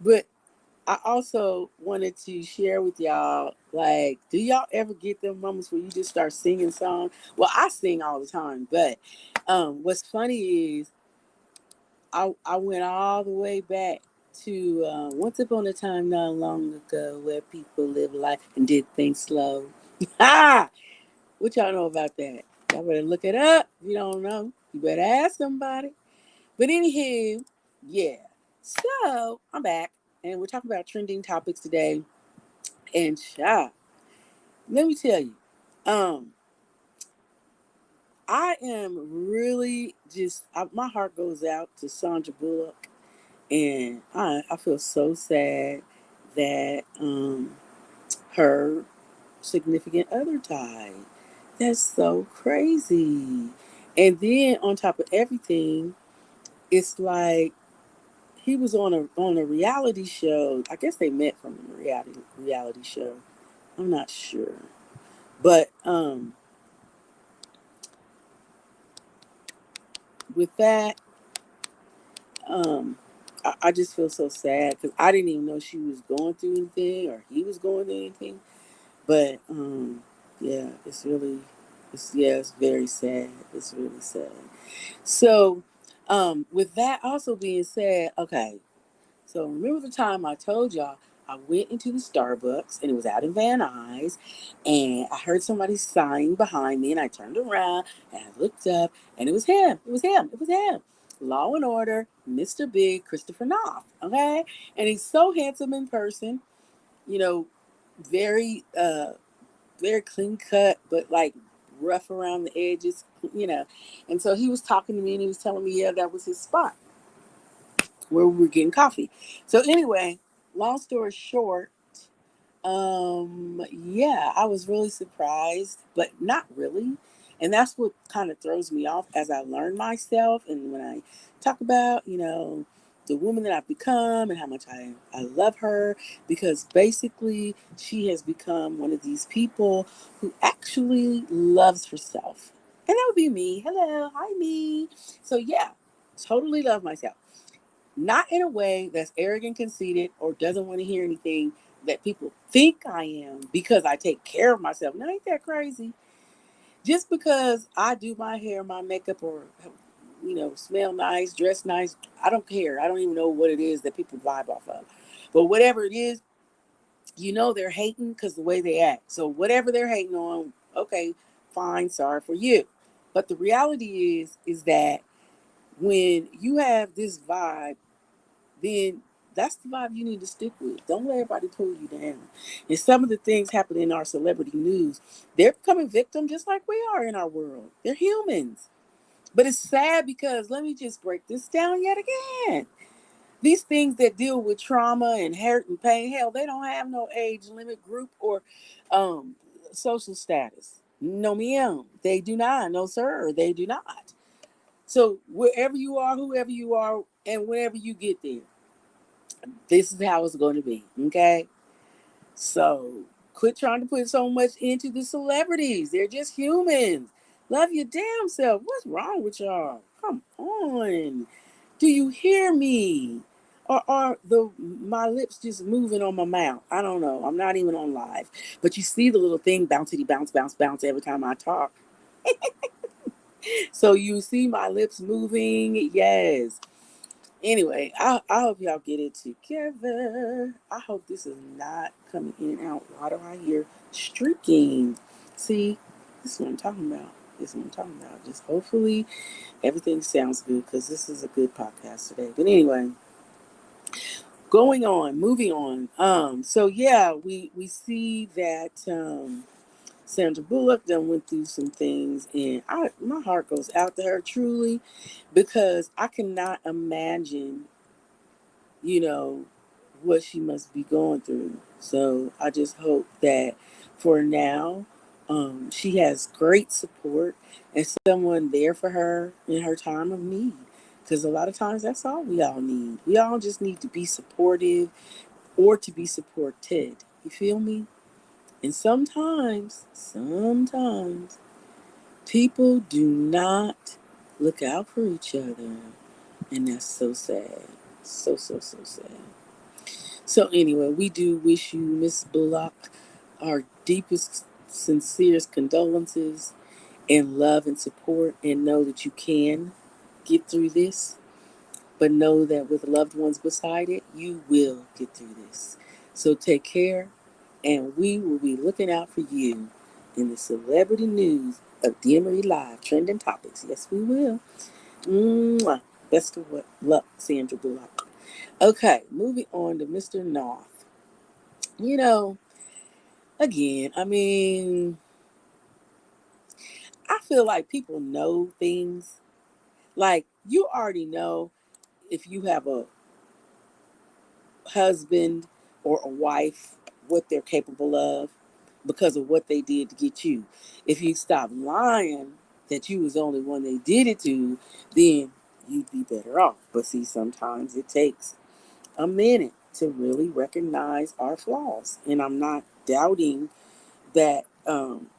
But I also wanted to share with y'all, like, do y'all ever get them moments where you just start singing songs? Well, I sing all the time, but what's funny is I went all the way back to once upon a time not long ago where people lived life and did things slow. Ha! What y'all know about that? Y'all better look it up. If you don't know, you better ask somebody. But anywho, yeah. So I'm back, and we're talking about trending topics today. And let me tell you, um, I am really my heart goes out to Sandra Bullock, and I feel so sad that her significant other died. That's so crazy. And then on top of everything, it's like he was on a reality show. I guess they met from a reality show. I'm not sure. But with that, um, I just feel so sad because I didn't even know she was going through anything or he was going through anything. But yeah, it's very sad. It's really sad. So, with that also being said, okay. So remember the time I told y'all I went into the Starbucks and it was out in Van Nuys, and I heard somebody sighing behind me, and I turned around and I looked up, and it was him. It was him. It was him. Law and Order, Mr. Big, Christopher Noth. Okay, and he's so handsome in person. You know, very very clean cut, but like rough around the edges. You know, and so he was talking to me and he was telling me, yeah, that was his spot where we were getting coffee. So anyway, long story short, yeah, I was really surprised, but not really. And that's what kind of throws me off as I learn myself and when I talk about, the woman that I've become and how much I love her, because basically she has become one of these people who actually loves herself. And that would be me. Hello, hi me. So yeah, totally love myself. Not in a way that's arrogant, conceited, or doesn't want to hear anything that people think I am because I take care of myself. Now, ain't that crazy? Just because I do my hair, my makeup, or smell nice, dress nice, I don't care. I don't even know what it is that people vibe off of. But whatever it is, they're hating because the way they act. So whatever they're hating on, okay, fine, sorry for you. But the reality is that when you have this vibe, then that's the vibe you need to stick with. Don't let everybody pull you down. And some of the things happen in our celebrity news, they're becoming victims just like we are in our world. They're humans. But it's sad because let me just break this down yet again. These things that deal with trauma and hurt and pain, hell, they don't have no age limit, group, or um, social status. No, ma'am. They do not. No, sir. They do not. So wherever you are, whoever you are, and whenever you get there, this is how it's going to be. Okay. So quit trying to put so much into the celebrities. They're just humans. Love your damn self. What's wrong with y'all? Come on. Do you hear me? Or are my lips just moving on my mouth? I don't know. I'm not even on live. But you see the little thing bouncy bounce, bounce, bounce every time I talk. So you see my lips moving. Yes. Anyway, I hope y'all get it together. I hope this is not coming in and out. Why do I hear streaking? See, this is what I'm talking about. This is what I'm talking about. Just hopefully everything sounds good because this is a good podcast today. But anyway, moving on. So yeah, we see that Sandra Bullock done went through some things, and my heart goes out to her truly, because I cannot imagine you know, what she must be going through. So I just hope that for now, she has great support and someone there for her in her time of need. Because a lot of times that's all we all need. We all just need to be supportive or to be supported. You feel me? And sometimes people do not look out for each other. And that's so sad. So, so, so sad. So anyway, we do wish you, Miss Bullock, our deepest, sincerest condolences and love and support, and know that you can get through this. But know that with loved ones beside it, you will get through this. So take care, and we will be looking out for you in the celebrity news of DMRE Live trending topics. Yes, we will. Mwah. Best of luck, Sandra Bullock. Okay, moving on to Mr. North. You know, again, I mean, I feel like people know things. Like, you already know if you have a husband or a wife, what they're capable of because of what they did to get you. If you stop lying that you was the only one they did it to, then you'd be better off. But see, sometimes it takes a minute to really recognize our flaws. And I'm not doubting that. I'm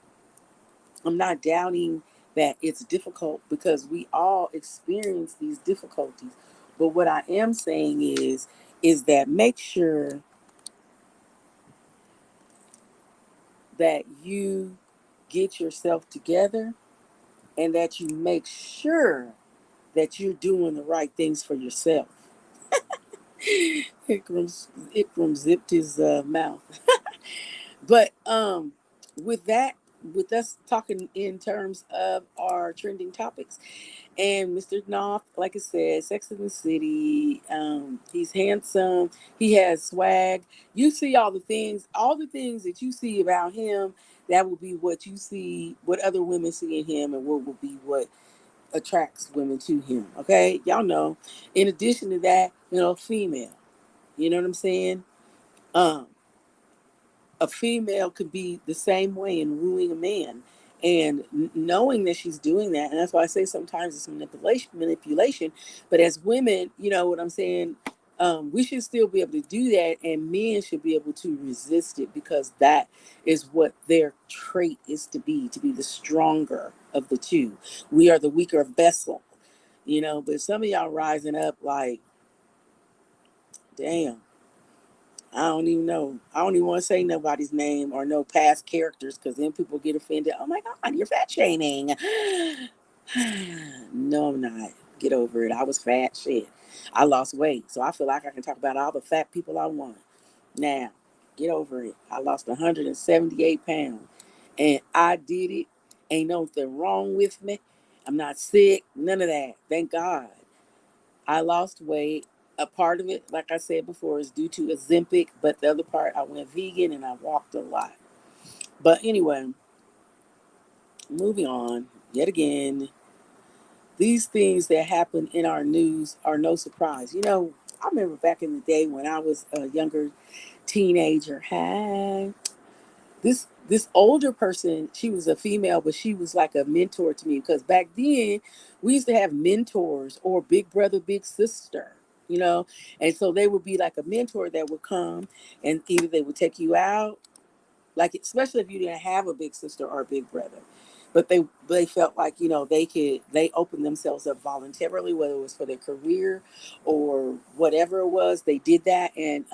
not doubting that it's difficult because we all experience these difficulties. But what I am saying is that make sure that you get yourself together and that you make sure that you're doing the right things for yourself. Ikram zipped his mouth. But with that, with us talking in terms of our trending topics, and Mr. Knopf, like I said, Sex in the City. He's handsome. He has swag. You see all the things that you see about him. That will be what you see, what other women see in him, and what will be what attracts women to him. Okay, y'all know. In addition to that, female. You know what I'm saying? Um, a female could be the same way in wooing a man, and knowing that she's doing that, and that's why I say sometimes it's manipulation. But as women, you know what I'm saying, we should still be able to do that, and men should be able to resist it because that is what their trait is, to be the stronger of the two. We are the weaker vessel, but some of y'all rising up like, damn, I don't even know. I don't even want to say nobody's name or no past characters because then people get offended. Oh my God, you're fat shaming. No, I'm not. Get over it. I was fat. Shit. I lost weight. So I feel like I can talk about all the fat people I want. Now, get over it. I lost 178 pounds and I did it. Ain't nothing wrong with me. I'm not sick. None of that. Thank God. I lost weight. A part of it, like I said before, is due to Ozempic, but the other part, I went vegan and I walked a lot. But anyway, moving on, yet again, these things that happen in our news are no surprise. I remember back in the day when I was a younger teenager. Hey, this older person, she was a female, but she was like a mentor to me because back then we used to have mentors or big brother, big sister, you know, and so they would be like a mentor that would come and either they would take you out, like especially if you didn't have a big sister or a big brother, but they felt like they opened themselves up voluntarily, whether it was for their career or whatever it was, they did that. And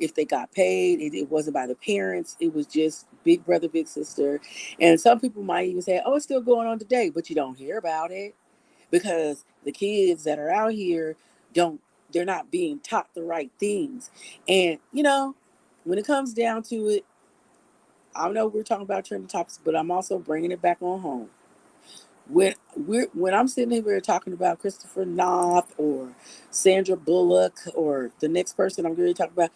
if they got paid, it wasn't by the parents, it was just big brother, big sister. And some people might even say, oh, it's still going on today, but you don't hear about it because the kids that are out here don't they're not being taught the right things. And when it comes down to it, I know we're talking about trending topics, but I'm also bringing it back on home. When I'm sitting here talking about Christopher Noth or Sandra Bullock or the next person I'm going to talk about,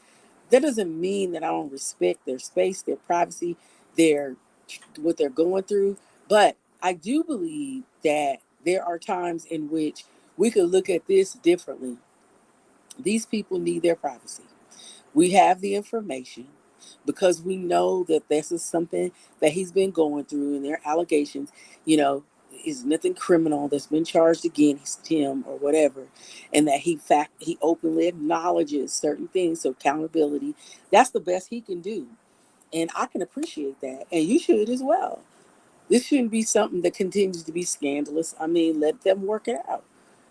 that doesn't mean that I don't respect their space, their privacy, their what they're going through. But I do believe that there are times in which we could look at this differently. These people need their privacy. We have the information because we know that this is something that he's been going through and their allegations, is nothing criminal that's been charged against him or whatever. And that he openly acknowledges certain things. So accountability, that's the best he can do. And I can appreciate that. And you should as well. This shouldn't be something that continues to be scandalous. I mean, let them work it out.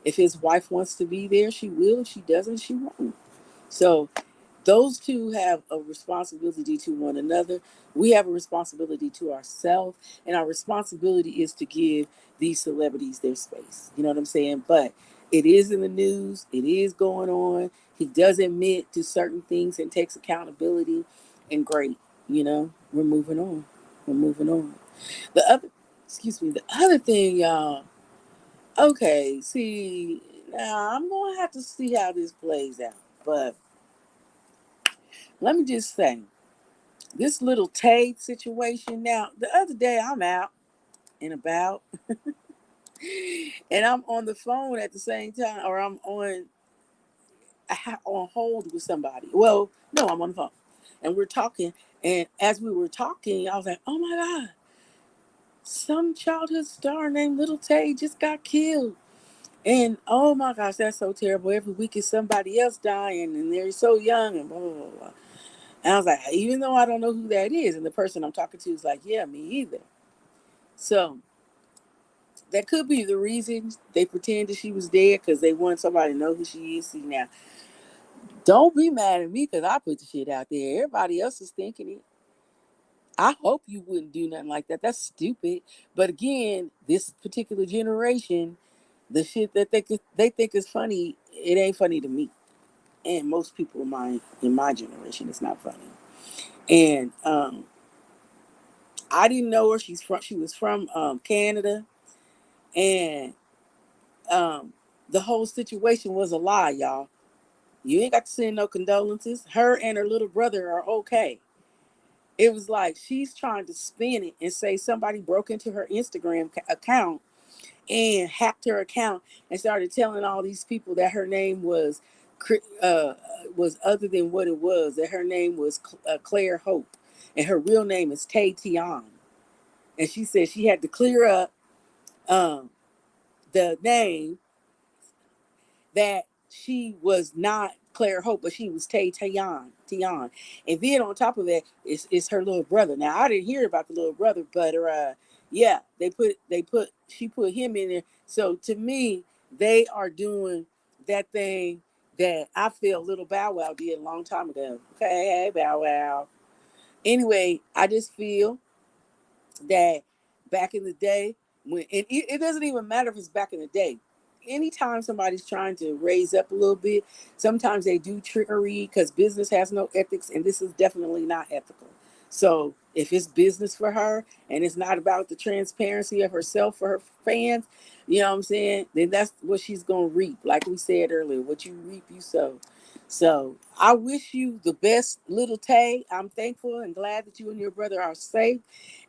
If his wife wants to be there, she will. If she doesn't, she won't. So those two have a responsibility to one another. We have a responsibility to ourselves, and our responsibility is to give these celebrities their space. You know what I'm saying? But it is in the news, it is going on. He does admit to certain things and takes accountability, and great. We're moving on. We're moving on. The other, excuse me, the other thing, y'all. Okay, see, now I'm gonna have to see how this plays out. But let me just say, this little Tay situation. Now, the other day I'm out and about, and I'm on the phone at the same time, or I'm on hold with somebody. Well, no, I'm on the phone, and we're talking. And as we were talking, I was like, "Oh my God, some childhood star named Little Tay just got killed." And oh my gosh, that's so terrible. Every week is somebody else dying, and they're so young, and blah blah blah, blah. And I was like, even though I don't know who that is, and the person I'm talking to is like, yeah, me either. So that could be the reason they pretended she was dead, because they want somebody to know who she is. See, now, don't be mad at me because I put the shit out there. Everybody else is thinking it. I hope you wouldn't do nothing like that. That's stupid. But again, this particular generation, the shit that they think is funny, it ain't funny to me. And most people in my generation, it's not funny. And I didn't know where she's from. She was from Canada, and um, the whole situation was a lie, y'all. You ain't got to send no condolences. Her and her little brother are okay. It was like she's trying to spin it and say somebody broke into her Instagram account and hacked her account and started telling all these people that her name uh, was other than what it was. That her name was Claire Hope, and her real name is Tay Tian. And she said she had to clear up um, the name, that she was not Claire Hope, but she was Tay Tian. Tian. And then on top of that, it's her little brother. Now I didn't hear about the little brother, but yeah, she put him in there. So to me, they are doing that thing that I feel little Bow Wow did a long time ago. Okay, hey, Bow Wow. Anyway, I just feel that back in the day, it doesn't even matter if it's back in the day. Anytime somebody's trying to raise up a little bit, sometimes they do trickery because business has no ethics, and this is definitely not ethical. So if it's business for her and it's not about the transparency of herself for her fans, you know what I'm saying? Then that's what she's gonna reap. Like we said earlier, what you reap, you sow. So I wish you the best, Little Tay. I'm thankful and glad that you and your brother are safe.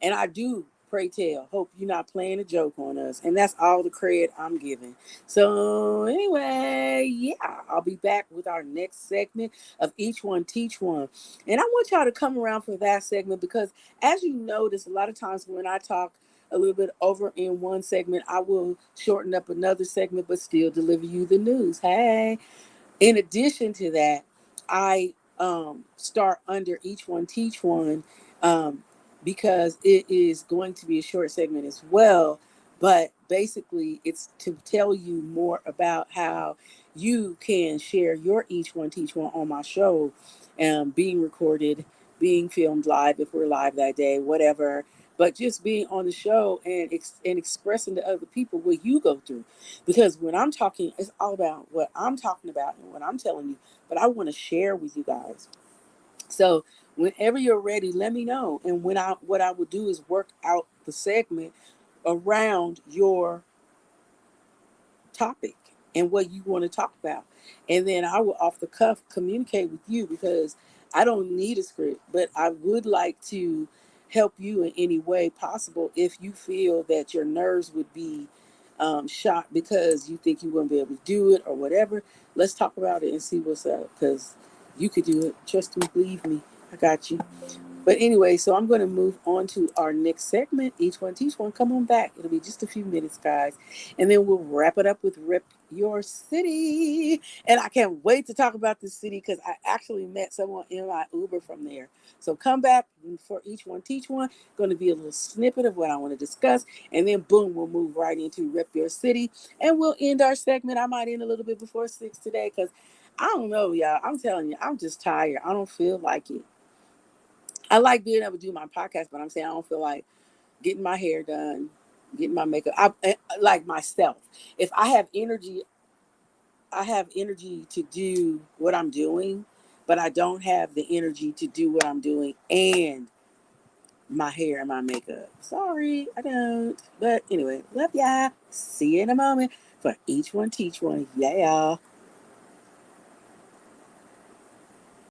And I do, pray tell, hope you're not playing a joke on us. And that's all the credit I'm giving. So anyway, yeah, I'll be back with our next segment of Each One Teach One. And I want y'all to come around for that segment because, as you notice, a lot of times when I talk a little bit over in one segment, I will shorten up another segment but still deliver you the news. Hey, in addition to that, I start under Each One Teach One, um, because it is going to be a short segment as well. But basically, it's to tell you more about how you can share your Each One Teach One on my show, being recorded, being filmed live if we're live that day, whatever. But just being on the show and expressing to other people what you go through, because when I'm talking, it's all about what I'm talking about and what I'm telling you, but I want to share with you guys. So whenever you're ready, let me know. And what I would do is work out the segment around your topic and what you want to talk about. And then I will off the cuff communicate with you, because I don't need a script, but I would like to help you in any way possible if you feel that your nerves would be shot because you think you won't be able to do it or whatever. Let's talk about it and see what's up, because you could do it. Trust me, believe me, I got you. But anyway, so I'm going to move on to our next segment. Each One Teach One. Come on back. It'll be just a few minutes, guys. And then we'll wrap it up with Rep Your City. And I can't wait to talk about this city because I actually met someone in my Uber from there. So come back for Each One Teach One. Going to be a little snippet of what I want to discuss. And then boom, we'll move right into Rep Your City. And we'll end our segment. I might end a little bit before 6 today because I don't know, y'all. I'm telling you, I'm just tired. I don't feel like it. I like being able to do my podcast, but I'm saying I don't feel like getting my hair done, getting my makeup. Like myself. If I have energy to do what I'm doing, but I don't have the energy to do what I'm doing and my hair and my makeup. Sorry, I don't. But anyway, love ya. See you in a moment. For each one, teach one. Yeah.